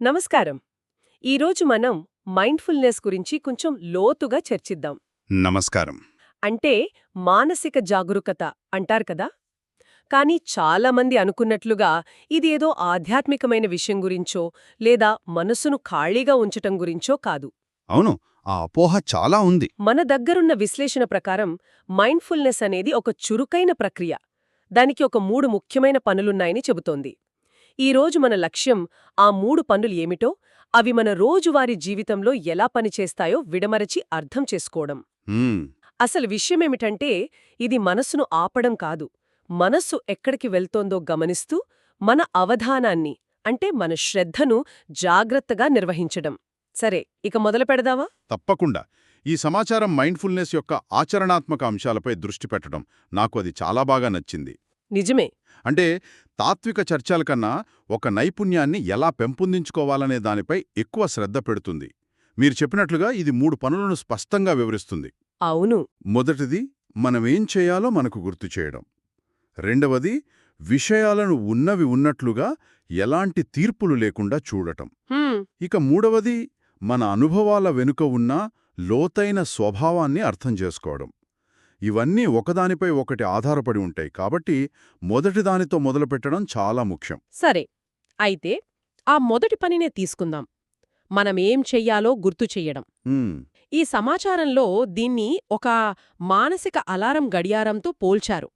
నమస్కారం. ఈరోజు మనం మైండ్ఫుల్నెస్ గురించి కొంచెం లోతుగా చర్చిద్దాం. నమస్కారం. అంటే మానసిక జాగరూకత అంటారు కదా. కానీ చాలామంది అనుకున్నట్లుగా ఇది ఏదో ఆధ్యాత్మికమైన విషయం గురించో లేదా మనసును ఖాళీగా ఉంచటం గురించో కాదు. అవును, ఆ అపోహ చాలా ఉంది. మన దగ్గరున్న విశ్లేషణ ప్రకారం మైండ్ఫుల్నెస్ అనేది ఒక చురుకైన ప్రక్రియ. దానికి ఒక 3 ముఖ్యమైన పనులున్నాయని చెబుతోంది. ఈరోజు మన లక్ష్యం ఆ 3 పనులు ఏమిటో, అవి మన రోజువారీ జీవితంలో ఎలా పనిచేస్తాయో విడమరచి అర్థం చేసుకోవడం. హ్మ్, అసలు విషయమేమిటంటే, ఇది మనస్సును ఆపడం కాదు, మనస్సు ఎక్కడికి వెళ్తోందో గమనిస్తూ మన అవధానాన్ని అంటే మన శ్రద్ధను జాగ్రత్తగా నిర్వహించడం. సరే, ఇక మొదలు పెడదావా? తప్పకుండా. ఈ సమాచారం మైండ్ఫుల్నెస్ యొక్క ఆచరణాత్మక అంశాలపై దృష్టి పెట్టడం నాకు అది చాలా బాగా నచ్చింది. నిజమే. అంటే తాత్విక చర్చల కన్నా ఒక నైపుణ్యాన్ని ఎలా పెంపొందించుకోవాలనే దానిపై ఎక్కువ శ్రద్ధ పెడుతుంది. మీరు చెప్పినట్లుగా ఇది 3 పనులను స్పష్టంగా వివరిస్తుంది. అవును. మొదటిది, మనమేం చేయాలో మనకు గుర్తు చేయడం. రెండవది, విషయాలను ఉన్నవి ఉన్నట్లుగా ఎలాంటి తీర్పులు లేకుండా చూడటం. హ్మ్. ఇక మూడవది, మన అనుభవాల వెనుక ఉన్న లోతైన స్వభావాన్ని అర్థం చేసుకోవడం. ఇవన్నీ ఒకదానిపై ఒకటి ఆధారపడి ఉంటాయి కాబట్టి మొదటిదానితో మొదలుపెట్టడం చాలా ముఖ్యం. సరే, అయితే ఆ మొదటి పనినే తీసుకుందాం. మనమేం చెయ్యాలో గుర్తు చెయ్యడం. హ్మ్, ఈ సమాచారంలో దీన్ని ఒక మానసిక అలారం గడియారంతో పోల్చారు.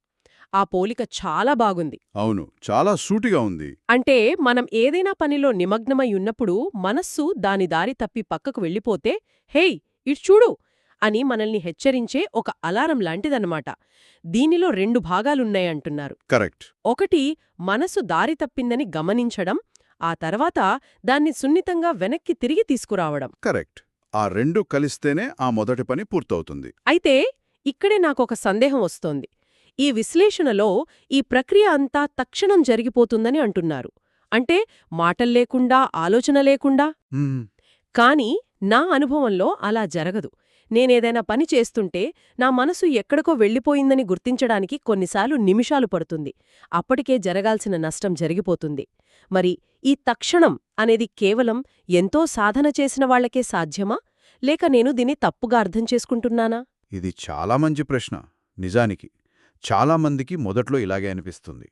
ఆ పోలిక చాలా బాగుంది. అవును, చాలా సూటిగా ఉంది. అంటే మనం ఏదైనా పనిలో నిమగ్నమై ఉన్నప్పుడు మనస్సు దాని దారి తప్పి పక్కకు వెళ్ళిపోతే, హేయ్ ఇటు చూడు అని మనల్ని హెచ్చరించే ఒక అలారం లాంటిదన్నమాట. దీనిలో 2 భాగాలున్నాయంటున్నారు. కరెక్ట్. ఒకటి, మనసు దారి తప్పిందని గమనించడం, ఆ తర్వాత దాన్ని సున్నితంగా వెనక్కి తిరిగి తీసుకురావడం. కరెక్ట్. ఆ రెండు కలిస్తేనే ఆ మొదటి పని పూర్తవుతుంది. అయితే ఇక్కడే నాకొక సందేహం వస్తోంది. ఈ విశ్లేషణలో ఈ ప్రక్రియ అంతా తక్షణం జరిగిపోతుందని అంటున్నారు. అంటే మాటల్లేకుండా, ఆలోచన లేకుండా. హ్మ్, కానీ నా అనుభవంలో అలా జరగదు. నేనేదైనా పని చేస్తుంటే నా మనసు ఎక్కడికో వెళ్ళిపోయిందని గుర్తించడానికి కొన్నిసార్లు నిమిషాలు పడుతుంది. అప్పటికే జరగాల్సిన నష్టం జరిగిపోతుంది. మరి ఈ తక్షణం అనేది కేవలం ఎంతో సాధన చేసిన వాళ్లకే సాధ్యమా? లేక నేను దీన్ని తప్పుగా అర్థం చేసుకుంటున్నానా? ఇది చాలా మంచి ప్రశ్న. నిజానికి చాలామందికి మొదట్లో ఇలాగే అనిపిస్తుంది.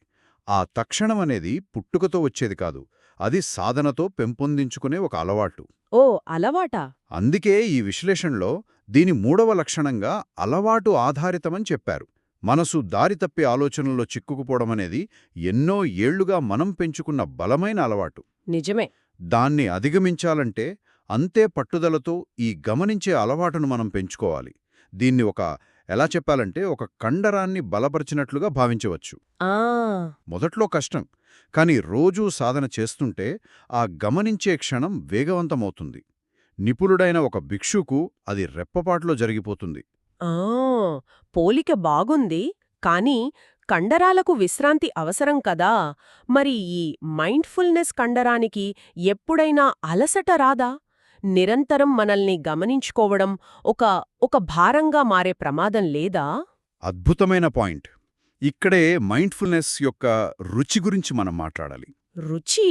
ఆ తక్షణం అనేది పుట్టుకతో వచ్చేది కాదు, అది సాధనతో పెంపొందించుకునే ఒక అలవాటు. ఓ, అలవాటా? అందుకే ఈ విశ్లేషణలో దీని 3వ లక్షణంగా అలవాటు ఆధారితమని చెప్పారు. మనసు దారి తప్పే ఆలోచనల్లో చిక్కుకుపోవడమనేది ఎన్నో ఏళ్లుగా మనం పెంచుకున్న బలమైన అలవాటు. నిజమే. దాన్ని అధిగమించాలంటే అంతే పట్టుదలతో ఈ గమనించే అలవాటును మనం పెంచుకోవాలి. దీన్ని ఎలా చెప్పాలంటే ఒక కండరాన్ని బలపరిచినట్లుగా భావించవచ్చు. ఆ మొదట్లో కష్టం, కానీ రోజూ సాధన చేస్తుంటే ఆ గమనించే క్షణం వేగవంతమవుతుంది. నిపుణుడైన ఒక భిక్షుకు అది రెప్పపాట్లో జరిగిపోతుంది. ఆ పోలిక బాగుంది. కానీ కండరాలకు విశ్రాంతి అవసరం కదా. మరి ఈ మైండ్ఫుల్నెస్ కండరానికి ఎప్పుడైనా అలసట రాదా? నిరంతరం మనల్ని గమనించుకోవడం ఒక ఒక భారంగా మారే ప్రమాదం లేదా? అద్భుతమైన పాయింట్. ఇక్కడే మైండ్ఫుల్నెస్ యొక్క రుచి గురించి మనం మాట్లాడాలి. రుచి?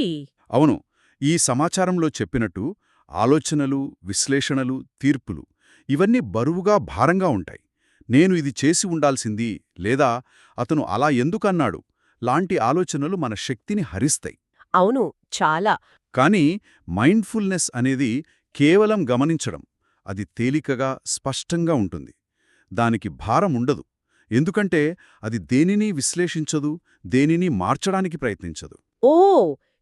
అవును, ఈ సమాచారంలో చెప్పినట్టు ఆలోచనలు, విశ్లేషణలు, తీర్పులు ఇవన్నీ బరువుగా, భారంగా ఉంటాయి. నేను ఇది చేసి ఉండాల్సింది, లేదా అతను అలా ఎందుకన్నాడు లాంటి ఆలోచనలు మన శక్తిని హరిస్తాయి. అవును, చాలా. కానీ మైండ్ఫుల్నెస్ అనేది కేవలం గమనించడం. అది తేలికగా, స్పష్టంగా ఉంటుంది. దానికి భారం ఉండదు. ఎందుకంటే అది దేనినీ విశ్లేషించదు, దేనినీ మార్చడానికి ప్రయత్నించదు. ఓ,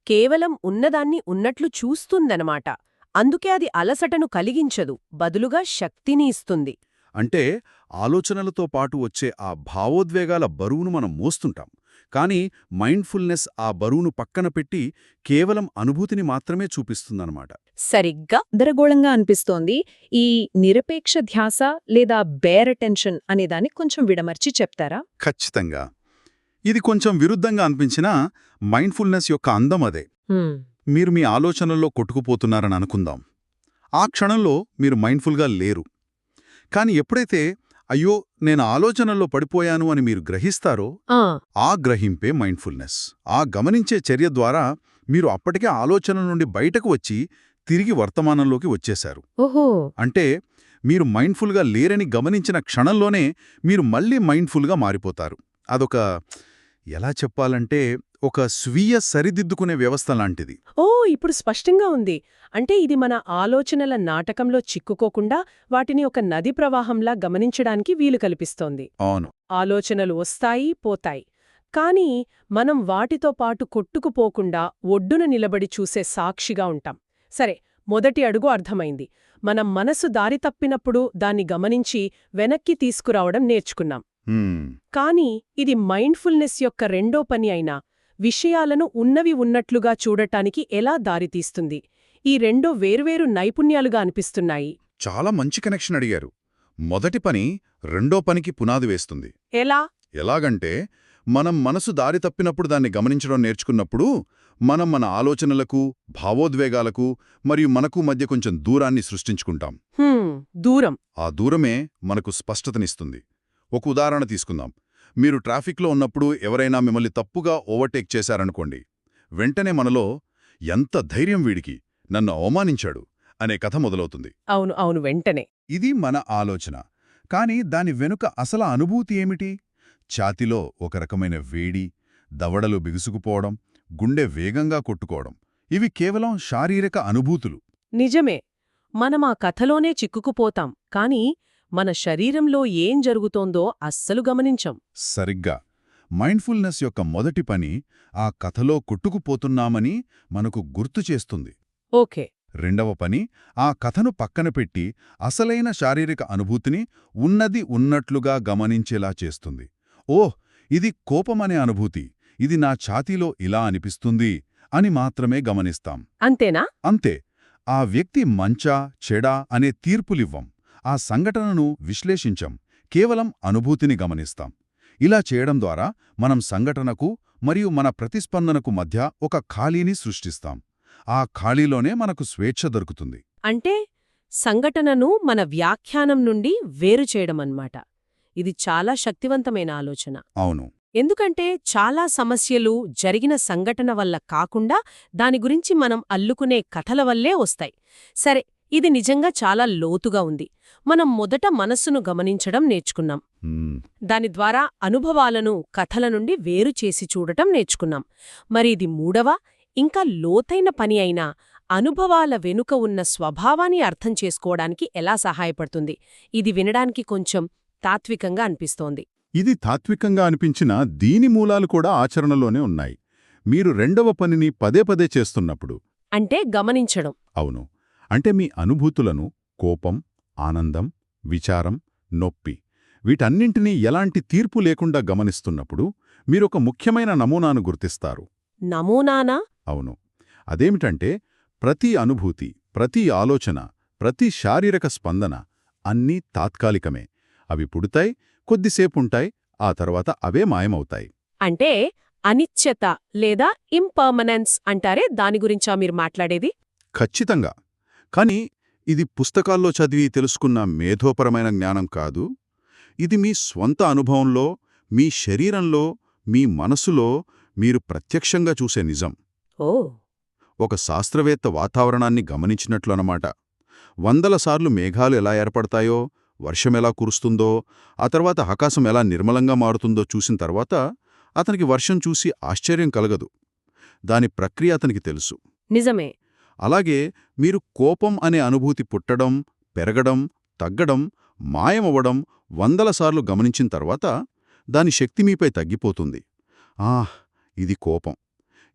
కేవలం ఉన్నదాన్ని ఉన్నట్లు చూస్తుందనమాట. అందుకే అది అలసటను కలిగించదు, బదులుగా శక్తిని ఇస్తుంది. అంటే ఆలోచనలతో పాటు వచ్చే ఆ భావోద్వేగాల బరువును మనం మోస్తుంటాం. కానీ మైండ్ఫుల్నెస్ ఆ బరువును పక్కన పెట్టి కేవలం అనుభూతిని మాత్రమే చూపిస్తుందన్నమాట. సరిగ్గా. గందరగోళంగా అనిపిస్తోంది. ఈ నిరపేక్ష ధ్యాస లేదా బేర్ అటెన్షన్ అనేదాన్ని కొంచెం విడమర్చి చెప్తారా? ఖచ్చితంగా. ఇది కొంచెం విరుద్ధంగా అనిపించినా మైండ్ఫుల్నెస్ యొక్క అందం అదే. మీరు మీ ఆలోచనల్లో కొట్టుకుపోతున్నారని అనుకుందాం. ఆ క్షణంలో మీరు మైండ్ఫుల్గా లేరు. కాని ఎప్పుడైతే అయ్యో నేను ఆలోచనల్లో పడిపోయాను అని మీరు గ్రహిస్తారో, ఆ గ్రహింపే మైండ్ఫుల్నెస్. ఆ గమనించే చర్య ద్వారా మీరు అప్పటికే ఆలోచన నుండి బయటకు వచ్చి తిరిగి వర్తమానంలోకి వచ్చేశారు. ఓహో. అంటే మీరు మైండ్ఫుల్గా లేరని గమనించిన క్షణంలోనే మీరు మళ్ళీ మైండ్ఫుల్గా మారిపోతారు. అదొక ఎలా చెప్పాలంటే ఒక స్వీయ సరిదిద్దుకునే వ్యవస్థ లాంటిది. ఓ, ఇప్పుడు స్పష్టంగా ఉంది. అంటే ఇది మన ఆలోచనల నాటకంలో చిక్కుకోకుండా వాటిని ఒక నది ప్రవాహంలా గమనించడానికి వీలు కల్పిస్తోంది. అవును. ఆలోచనలు వస్తాయి, పోతాయి. కానీ మనం వాటితో పాటు కొట్టుకుపోకుండా ఒడ్డున నిలబడి చూసే సాక్షిగా ఉంటాం. సరే, మొదటి అడుగు అర్థమైంది. మనం మనసు దారి తప్పినప్పుడు దాన్ని గమనించి వెనక్కి తీసుకురావడం నేర్చుకున్నాం. కానీ ఇది మైండ్ఫుల్నెస్ యొక్క రెండో పని అయినా విషయాలను ఉన్నవి ఉన్నట్లుగా చూడటానికి ఎలా దారితీస్తుంది? ఈ రెండో వేర్వేరు నైపుణ్యాలుగా అనిపిస్తున్నాయి. చాలా మంచి కనెక్షన్ అడిగారు. మొదటి పని రెండో పనికి పునాది వేస్తుంది. ఎలా? ఎలాగంటే మనం మనసు దారి తప్పినప్పుడు దాన్ని గమనించడం నేర్చుకున్నప్పుడు మనం మన ఆలోచనలకు, భావోద్వేగాలకు మరియు మనకు మధ్య కొంచెం దూరాన్ని సృష్టించుకుంటాం. దూరం. ఆ దూరమే మనకు స్పష్టతనిస్తుంది. ఒక ఉదాహరణ తీసుకుందాం. మీరు ట్రాఫిక్లో ఉన్నప్పుడు ఎవరైనా మిమ్మల్ని తప్పుగా ఓవర్టేక్ చేశారనుకోండి. వెంటనే మనలో ఎంత ధైర్యం వీడికి, నన్ను అవమానించాడు అనే కథ మొదలవుతుంది. అవును అవును, వెంటనే. ఇది మన ఆలోచన. కాని దాని వెనుక అసలు అనుభూతి ఏమిటి? ఛాతిలో ఒక రకమైన వేడి, దవడలు బిగుసుకుపోవడం, గుండె వేగంగా కొట్టుకోవడం. ఇవి కేవలం శారీరక అనుభూతులు. నిజమే. మనం ఆ కథలోనే చిక్కుకుపోతాం. కానీ మన శరీరంలో ఏం జరుగుతోందో అస్సలు గమనించం. సరిగ్గా. మైండ్ఫుల్నెస్ యొక్క మొదటి పని ఆ కథలో కొట్టుకుపోతున్నామని మనకు గుర్తు చేస్తుంది. ఓకే. రెండవ పని ఆ కథను పక్కన పెట్టి అసలైన శారీరక అనుభూతిని ఉన్నది ఉన్నట్లుగా గమనించేలా చేస్తుంది. ఓహ్, ఇది కోపమనే అనుభూతి, ఇది నా ఛాతీలో ఇలా అనిపిస్తుంది అని మాత్రమే గమనిస్తాం. అంతేనా? అంతే. ఆ వ్యక్తి మంచా చెడా అనే తీర్పులివ్వం. ఆ సంఘటనను విశ్లేషించం. కేవలం అనుభూతిని గమనిస్తాం. ఇలా చేయడం ద్వారా మనం సంఘటనకు మరియు మన ప్రతిస్పందనకు మధ్య ఒక ఖాళీని సృష్టిస్తాం. ఆ ఖాళీలోనే మనకు స్వేచ్ఛ దొరుకుతుంది. అంటే సంఘటనను మన వ్యాఖ్యానం నుండి వేరు చేయడమన్నమాట. ఇది చాలా శక్తివంతమైన ఆలోచన. అవును. ఎందుకంటే చాలా సమస్యలు జరిగిన సంఘటన వల్ల కాకుండా దాని గురించి మనం అల్లుకునే కథల వల్లే వస్తాయి. సరే, ఇది నిజంగా చాలా లోతుగా ఉంది. మనం మొదట మనస్సును గమనించడం నేర్చుకున్నాం. దాని ద్వారా అనుభవాలను కథల నుండి వేరు చేసి చూడటం నేర్చుకున్నాం. మరి ఇది మూడవ, ఇంకా లోతైన పని అయినా అనుభవాల వెనుక ఉన్న స్వభావాన్ని అర్థం చేసుకోవడానికి ఎలా సహాయపడుతుంది? ఇది వినడానికి కొంచెం తాత్వికంగా అనిపిస్తోంది. ఇది తాత్వికంగా అనిపించినా దీని మూలాలు కూడా ఆచరణలోనే ఉన్నాయి. మీరు రెండవ పనిని పదే పదే చేస్తున్నప్పుడు. అంటే గమనించడం. అవును. అంటే మీ అనుభూతులను, కోపం, ఆనందం, విచారం, నొప్పి, వీటన్నింటినీ ఎలాంటి తీర్పు లేకుండా గమనిస్తున్నప్పుడు మీరొక ముఖ్యమైన నమూనాను గుర్తిస్తారు. నమూనానా? అవును. అదేమిటంటే ప్రతి అనుభూతి, ప్రతి ఆలోచన, ప్రతి శారీరక స్పందన అన్నీ తాత్కాలికమే. అవి పుడతాయి, కొద్దిసేపుంటాయి, ఆ తర్వాత అవే మాయమవుతాయి. అంటే అనిశ్చత లేదా ఇంపర్మనెన్స్ అంటారే, దాని గురించా మీరు మాట్లాడేది? ఖచ్చితంగా. కాని ఇది పుస్తకాల్లో చదివి తెలుసుకున్న మేధోపరమైన జ్ఞానం కాదు. ఇది మీ స్వంత అనుభవంలో, మీ శరీరంలో, మీ మనసులో మీరు ప్రత్యక్షంగా చూసే నిజం. ఓ. ఒక శాస్త్రవేత్త వాతావరణాన్ని గమనించినట్లు అన్నమాట. వందల సార్లు మేఘాలు ఎలా ఏర్పడతాయో, వర్షమెలా కురుస్తుందో, ఆ తర్వాత ఆకాశం ఎలా నిర్మలంగా మారుతుందో చూసిన తర్వాత అతనికి వర్షం చూసి ఆశ్చర్యం కలగదు. దాని ప్రక్రియ అతనికి తెలుసు. నిజమే. అలాగే మీరు కోపం అనే అనుభూతి పుట్టడం, పెరగడం, తగ్గడం, మాయమవ్వడం వందల సార్లు గమనించిన తర్వాత దాని శక్తి మీపై తగ్గిపోతుంది. ఇది కోపం,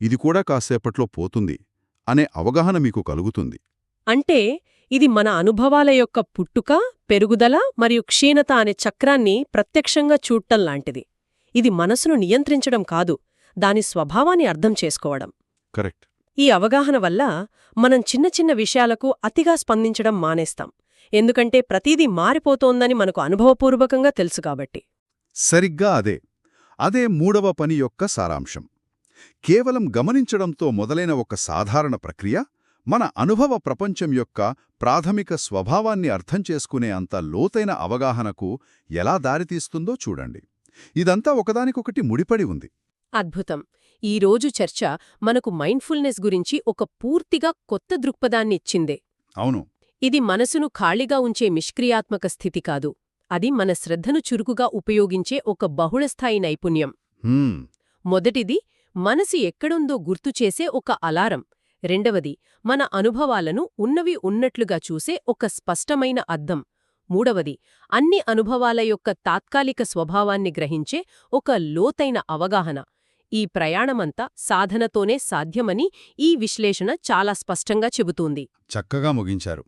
ఇది కూడా కాసేపట్లో పోతుంది అనే అవగాహన మీకు కలుగుతుంది. అంటే ఇది మన అనుభవాల యొక్క పుట్టుక, పెరుగుదల మరియు క్షీణత అనే చక్రాన్ని ప్రత్యక్షంగా చూడటంలాంటిది. ఇది మనసును నియంత్రించడం కాదు, దాని స్వభావాన్ని అర్థం చేసుకోవడం. కరెక్ట్. ఈ అవగాహన వల్ల మనం చిన్న చిన్న విషయాలకు అతిగా స్పందించడం మానేస్తాం. ఎందుకంటే ప్రతిదీ మారిపోతోందని మనకు అనుభవపూర్వకంగా తెలుసు కాబట్టి. సరిగ్గా అదే మూడవ పని యొక్క సారాంశం. కేవలం గమనించడంతో మొదలైన ఒక సాధారణ ప్రక్రియ మన అనుభవ ప్రపంచం యొక్క ప్రాథమిక స్వభావాన్ని అర్థం చేసుకునే అంత లోతైన అవగాహనకు ఎలా దారితీస్తుందో చూడండి. ఇదంతా ఒకదానికొకటి ముడిపడి ఉంది. అద్భుతం. ఈ రోజు చర్చ మనకు మైండ్ఫుల్నెస్ గురించి ఒక పూర్తిగా కొత్త దృక్పథాన్నిచ్చిందే. అవును. ఇది మనసును ఖాళీగా ఉంచే నిష్క్రియాత్మక స్థితి కాదు. అది మన శ్రద్ధను చురుకుగా ఉపయోగించే ఒక బహుళస్థాయి నైపుణ్యం. హ్మ్. మొదటిది, మనసు ఎక్కడుందో గుర్తుచేసే ఒక అలారం. రెండవది, మన అనుభవాలను ఉన్నవి ఉన్నట్లుగా చూసే ఒక స్పష్టమైన అద్దం. మూడవది, అన్ని అనుభవాల యొక్క తాత్కాలిక స్వభావాన్ని గ్రహించే ఒక లోతైన అవగాహన. ఈ ప్రయాణమంతా సాధనతోనే సాధ్యమని ఈ విశ్లేషణ చాలా స్పష్టంగా చెబుతోంది. చక్కగా ముగించారు.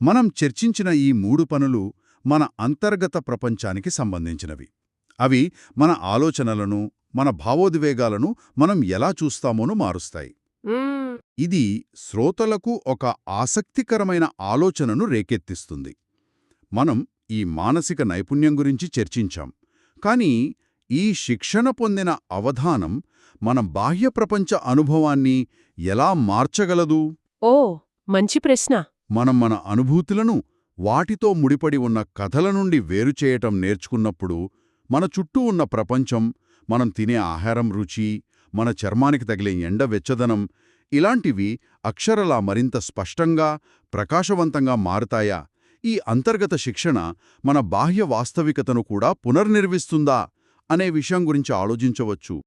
మనం చర్చించిన ఈ 3 పనులు మన అంతర్గత ప్రపంచానికి సంబంధించినవి. అవి మన ఆలోచనలను, మన భావోద్వేగాలను మనం ఎలా చూస్తామోనూ మారుస్తాయి. మ్మ్. ఇది శ్రోతలకు ఒక ఆసక్తికరమైన ఆలోచనను రేకెత్తిస్తుంది. మనం ఈ మానసిక నైపుణ్యం గురించి చర్చించాం. కానీ ఈ శిక్షణ పొందిన అవధానం మన బాహ్య ప్రపంచ అనుభవాన్ని ఎలా మార్చగలదు? ఓ, మంచి ప్రశ్న. మనం మన అనుభూతులను వాటితో ముడిపడి ఉన్న కథల నుండి వేరుచేయటం నేర్చుకున్నప్పుడు మన చుట్టూ ఉన్న ప్రపంచం, మనం తినే ఆహారం రుచి, మన చర్మానికి తగిలే ఎండ వెచ్చదనం ఇలాంటివి అక్షరలా మరింత స్పష్టంగా, ప్రకాశవంతంగా మారుతాయా? ఈ అంతర్గత శిక్షణ మన బాహ్య వాస్తవికతను కూడా పునర్నిర్మిస్తుందా అనే విషయం గురించి ఆలోచించవచ్చు.